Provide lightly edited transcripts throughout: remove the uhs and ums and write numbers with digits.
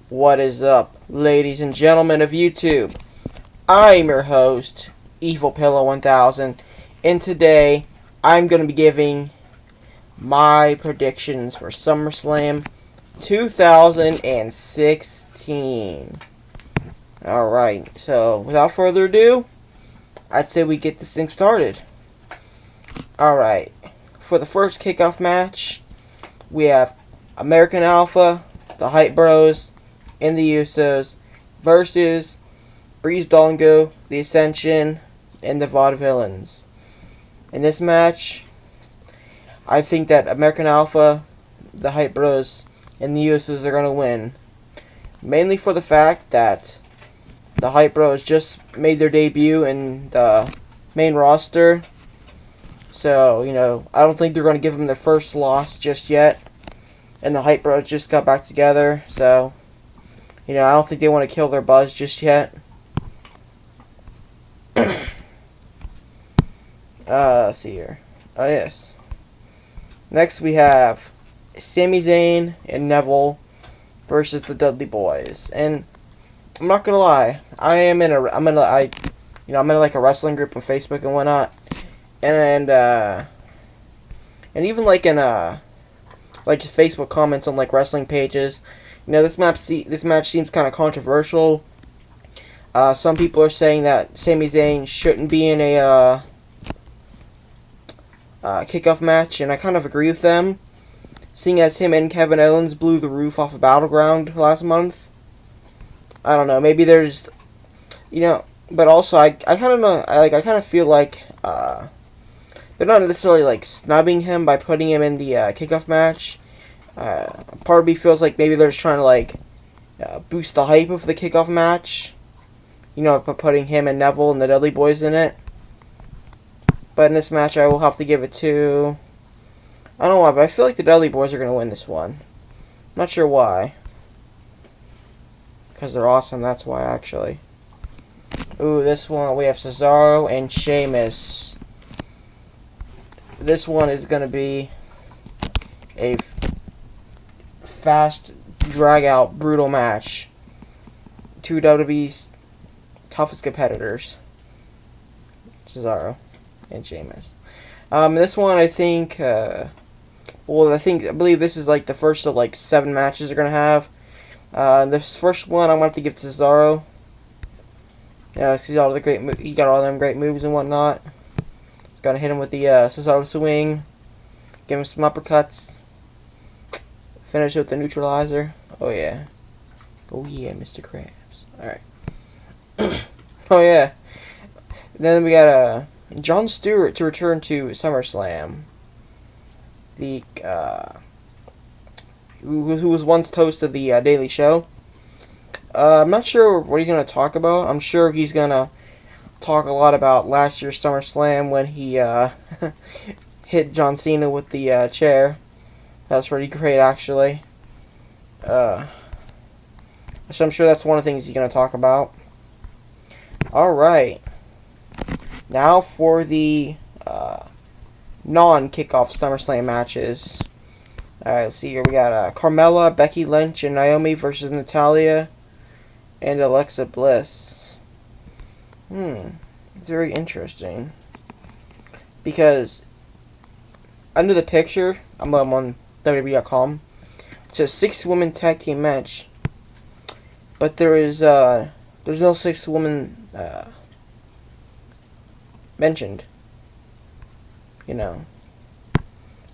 What is up, ladies and gentlemen of YouTube? I'm your host, Evil Pillow 1000, and today I'm going to be giving my predictions for SummerSlam 2016. Alright, so without further ado, I'd say we get this thing started. Alright, for the first kickoff match, we have American Alpha, the Hype Bros, and the Usos versus Breeze Dongo, the Ascension, and the Vaudevillains. In this match, I think that American Alpha, the Hype Bros, and the Usos are going to win. Mainly for the fact that the Hype Bros just made their debut in the main roster. So, I don't think they're going to give them their first loss just yet. And the Hype Bros just got back together, so I don't think they want to kill their buzz just yet. Let's see here. Oh, yes. Next we have Sami Zayn and Neville versus the Dudley Boys. And I'm not gonna lie, I'm in like a wrestling group on Facebook and whatnot. And even like in like Facebook comments on like wrestling pages. This match seems kind of controversial. Some people are saying that Sami Zayn shouldn't be in a kickoff match, and I kind of agree with them, seeing as him and Kevin Owens blew the roof off of Battleground last month. I don't know, maybe there's, but also I kind of know, I kind of feel like they're not necessarily like snubbing him by putting him in the kickoff match. Part of me feels like maybe they're just trying to like boost the hype of the kickoff match, by putting him and Neville and the Dudley Boys in it. But in this match, I will have to give it to, I don't know why, but I feel like the Dudley Boys are going to win this one. I'm not sure why. Because they're awesome, that's why, actually. Ooh, this one, we have Cesaro and Sheamus. This one is going to be a fast, drag-out, brutal match. Two WWE's toughest competitors. Cesaro and Sheamus. This one, I think, I believe this is like the first of like 7 matches they're gonna have. This first one, I'm gonna have to give to Cesaro. Because he got all them great moves and whatnot. Just gotta hit him with the Cesaro swing, give him some uppercuts, finish with the neutralizer. Oh yeah, Mr. Krabs. All right. Oh yeah. Then we got Jon Stewart to return to SummerSlam. The who was once host of the Daily Show. I'm not sure what he's gonna talk about. I'm sure he's gonna talk a lot about last year's SummerSlam when he hit John Cena with the chair. That's pretty great, actually. So I'm sure that's one of the things he's gonna talk about. All right. Now for the non-kickoff SummerSlam matches. Alright, let's see here. We got Carmella, Becky Lynch, and Naomi versus Natalya and Alexa Bliss. It's very interesting. Because under the picture, I'm on WWE.com, it says 6-woman tag team match. But there's no 6-woman mentioned, and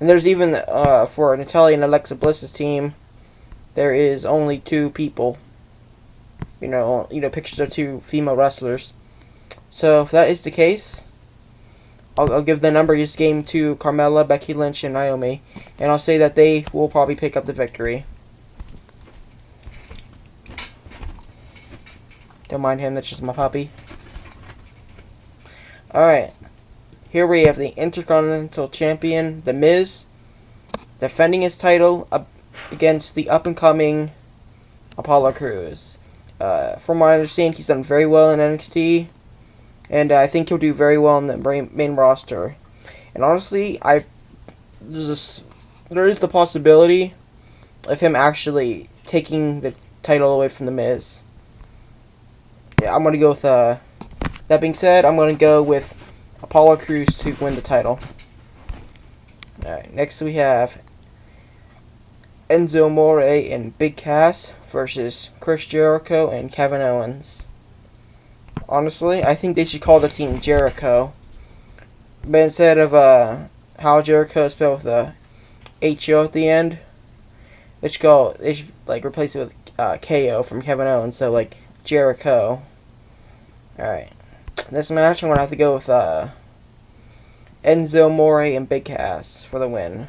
there's even for Natalya and Alexa Bliss's team, there is only 2 people, pictures of 2 female wrestlers. So if that is the case, I'll give the number this game to Carmella, Becky Lynch, and Naomi, and I'll say that they will probably pick up the victory. Don't mind him, that's just my puppy. Alright, here we have the Intercontinental Champion, The Miz, defending his title against the up-and-coming Apollo Crews. From what I understand, he's done very well in NXT, and I think he'll do very well in the main roster. And honestly, there is the possibility of him actually taking the title away from The Miz. Yeah, I'm going to go with, that being said, I'm going to go with Apollo Crews to win the title. Alright, next we have Enzo Amore and Big Cass versus Chris Jericho and Kevin Owens. Honestly, I think they should call the team Jericho. But instead of how Jericho is spelled with a H-O at the end, they should like replace it with KO from Kevin Owens, so like Jericho. Alright. This match I'm gonna have to go with Enzo Amore and Big Cass for the win.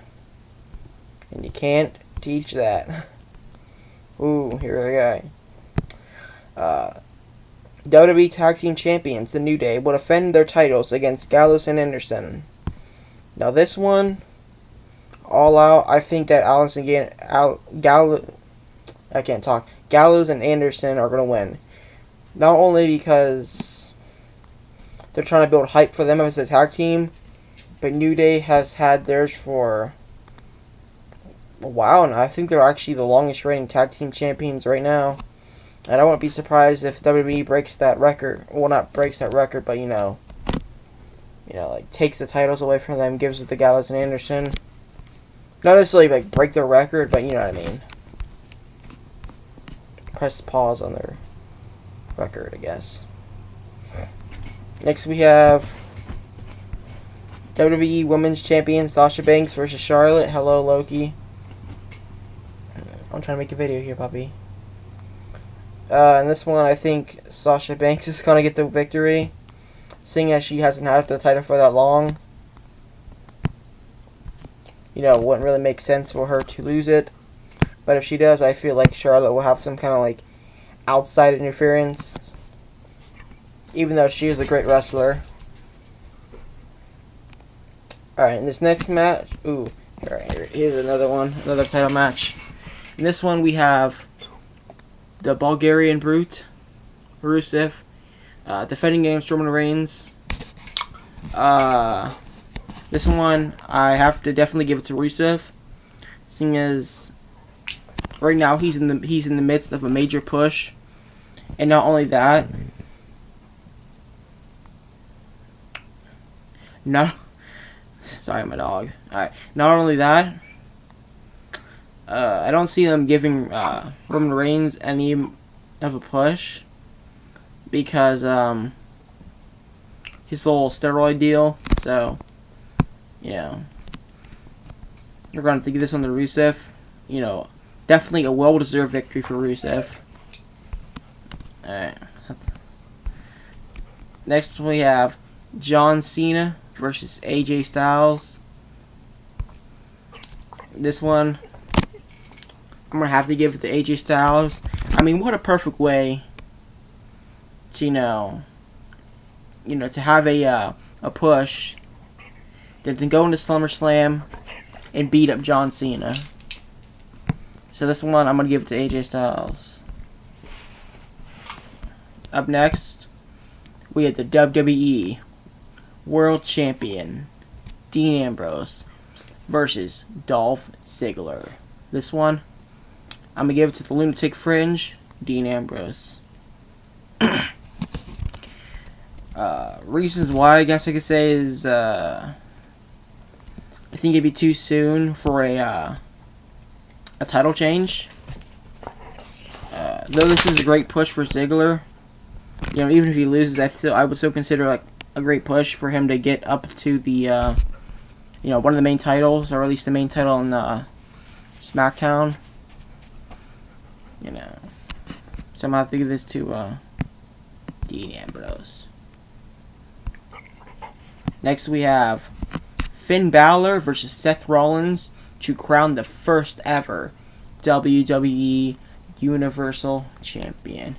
And you can't teach that. Ooh, here we go. WWE Tag Team Champions, The New Day, will defend their titles against Gallows and Anderson. Now this one, all out, I think that Gallows and Anderson are going to win. Not only because they're trying to build hype for them as a tag team, but New Day has had theirs for a while now. I think they're actually the longest reigning tag team champions right now. And I wouldn't be surprised if WWE breaks that record. Well, not breaks that record, but like takes the titles away from them, gives it to Gallows and Anderson. Not necessarily like break their record, but you know what I mean. Press pause on their record, I guess. Next we have WWE Women's Champion Sasha Banks versus Charlotte. Hello, Loki. I'm trying to make a video here, puppy. In this one, I think Sasha Banks is going to get the victory, seeing as she hasn't had the title for that long. It wouldn't really make sense for her to lose it. But if she does, I feel like Charlotte will have some kind of like outside interference, even though she is a great wrestler. Alright, in this next match, here's another title match. In this one, we have the Bulgarian Brute, Rusev, defending against Roman Reigns. This one, I have to definitely give it to Rusev, seeing as right now he's in the midst of a major push, and not only that, sorry, my dog. Alright, not only that, I don't see them giving Roman Reigns any of a push because his whole steroid deal. So, you're going to give this on to Rusev. Definitely a well-deserved victory for Rusev. Alright. Next we have John Cena versus AJ Styles. This one, I'm going to have to give it to AJ Styles. I mean, what a perfect way to, to have a push, then go into SummerSlam and beat up John Cena. So this one, I'm going to give it to AJ Styles. Up next, we have the WWE World Champion, Dean Ambrose, versus Dolph Ziggler. This one, I'm going to give it to the Lunatic Fringe, Dean Ambrose. Reasons why, I guess I could say, is I think it'd be too soon for a title change. Though this is a great push for Ziggler, even if he loses, I would still consider like a great push for him to get up to the one of the main titles, or at least the main title in SmackDown. So I'm gonna have to give this to Dean Ambrose. Next we have Finn Balor versus Seth Rollins to crown the first ever WWE Universal Champion.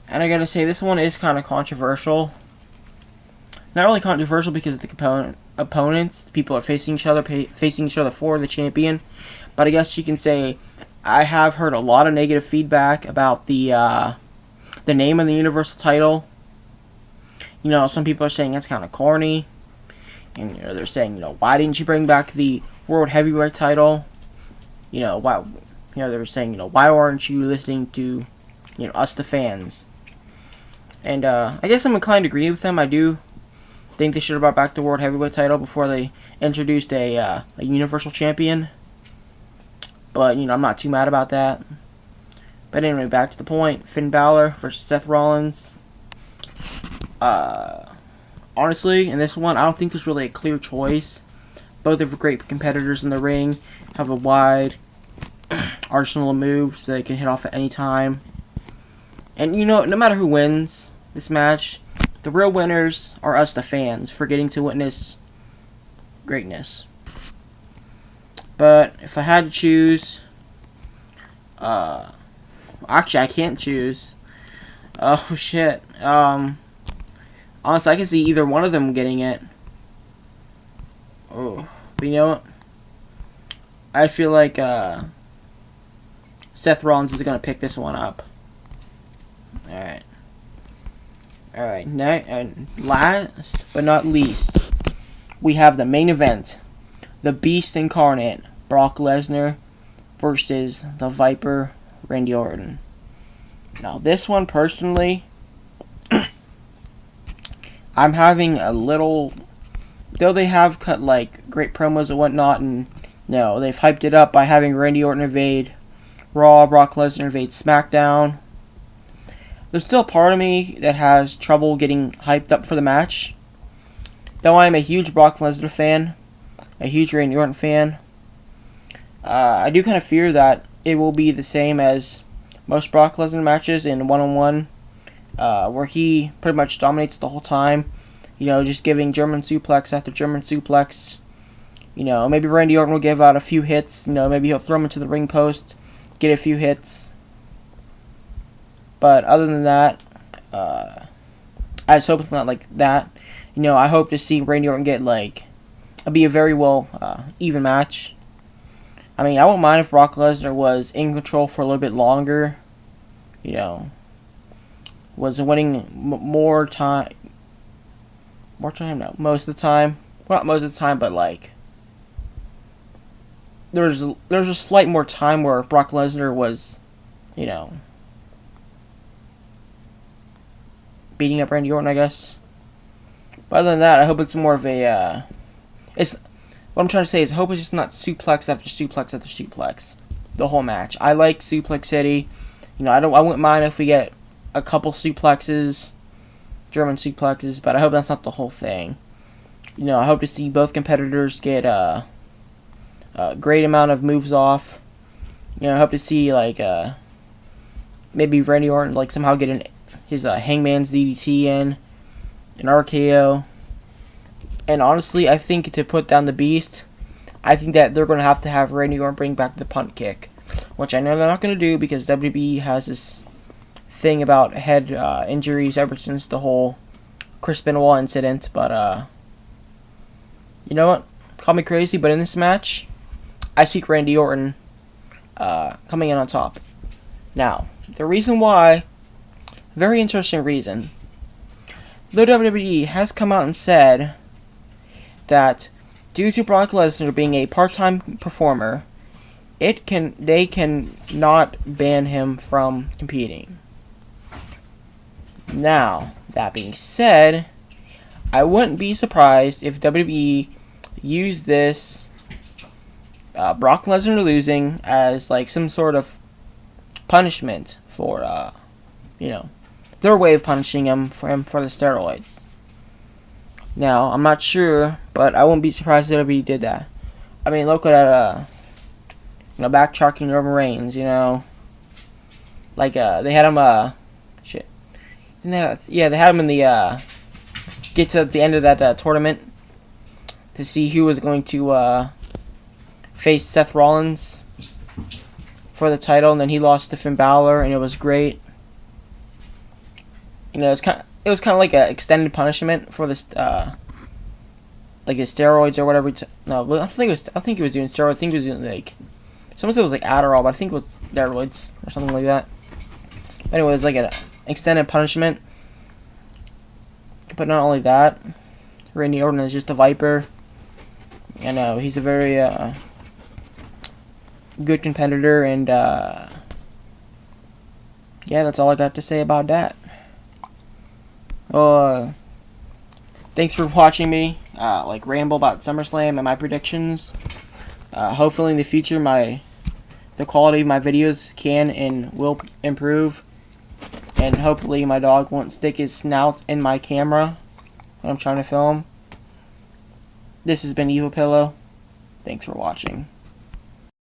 And I gotta say, this one is kind of controversial. Not really controversial because of the opponents. The people are facing each other for the champion. But I guess you can say I have heard a lot of negative feedback about the name of the Universal title. Some people are saying that's kind of corny. And they're saying, why didn't you bring back the World Heavyweight title? Why you know, they were saying, you know, why aren't you listening to, you know, us the fans? And I guess I'm inclined to agree with them. I do think they should have brought back the World Heavyweight title before they introduced a Universal Champion. But, you know, I'm not too mad about that. But anyway, back to the point. Finn Balor versus Seth Rollins. Honestly, in this one, I don't think there's really a clear choice. Both are great competitors in the ring. Have a wide arsenal of moves that they can hit off at any time. And, you know, no matter who wins this match, the real winners are us, the fans, for getting to witness greatness. But if I had to choose, actually I can't choose. Oh shit. Honestly, I can see either one of them getting it. Oh, but you know what? I feel like Seth Rollins is gonna pick this one up. Alright. Alright, and last but not least, we have the main event. The Beast Incarnate, Brock Lesnar versus the Viper, Randy Orton. Now, this one, personally, I'm having a little... Though they have cut, like, great promos and whatnot, and, no, they've hyped it up by having Randy Orton invade Raw, Brock Lesnar invade SmackDown. There's still a part of me that has trouble getting hyped up for the match. Though I am a huge Brock Lesnar fan, a huge Randy Orton fan, I do kind of fear that it will be the same as most Brock Lesnar matches in one-on-one, where he pretty much dominates the whole time. You know, just giving German suplex after German suplex. You know, maybe Randy Orton will give out a few hits. You know, maybe he'll throw him into the ring post, get a few hits. But other than that, I just hope it's not like that. You know, I hope to see Randy Orton get, like, it'll be a very even match. I mean, I wouldn't mind if Brock Lesnar was in control for a little bit longer. You know, was winning more time. No, most of the time. Well, not most of the time, but, like, there's a slight more time where Brock Lesnar was, you know, beating up Randy Orton, I guess. But other than that, I hope it's more of a, what I'm trying to say is I hope it's just not suplex after suplex after suplex the whole match. I like Suplex City. You know, I wouldn't mind if we get a couple suplexes, German suplexes, but I hope that's not the whole thing. You know, I hope to see both competitors get a great amount of moves off. You know, I hope to see, like, maybe Randy Orton, like, somehow get his Hangman's DDT in, an RKO. And honestly, I think to put down the Beast, I think that they're going to have Randy Orton bring back the punt kick, which I know they're not going to do because WWE has this thing about head injuries ever since the whole Chris Benoit incident. But you know what? Call me crazy, but in this match, I see Randy Orton coming in on top. Now, the reason why, very interesting reason. The WWE has come out and said that due to Brock Lesnar being a part-time performer, they can not ban him from competing. Now, that being said, I wouldn't be surprised if WWE used this Brock Lesnar losing as, like, some sort of punishment for, you know, their way of punishing him for the steroids. Now, I'm not sure, but I wouldn't be surprised if WWE did that. I mean, look at you know, backtracking Roman Reigns, you know, like they had him shit. They had him in the get to the end of that tournament to see who was going to face Seth Rollins for the title, and then he lost to Finn Balor, and it was great. You know, it was kind of like an extended punishment for this, like his steroids or whatever. No, I think he was doing steroids. I think he was doing, like, someone said it was like Adderall, but I think it was steroids or something like that. Anyway, it's like an extended punishment. But not only that, Randy Orton is just a Viper. I know he's a very good competitor, and yeah, that's all I got to say about that. Thanks for watching me like ramble about SummerSlam and my predictions. Hopefully in the future the quality of my videos can and will improve, and hopefully my dog won't stick his snout in my camera when I'm trying to film. This has been Evil Pillow. Thanks for watching.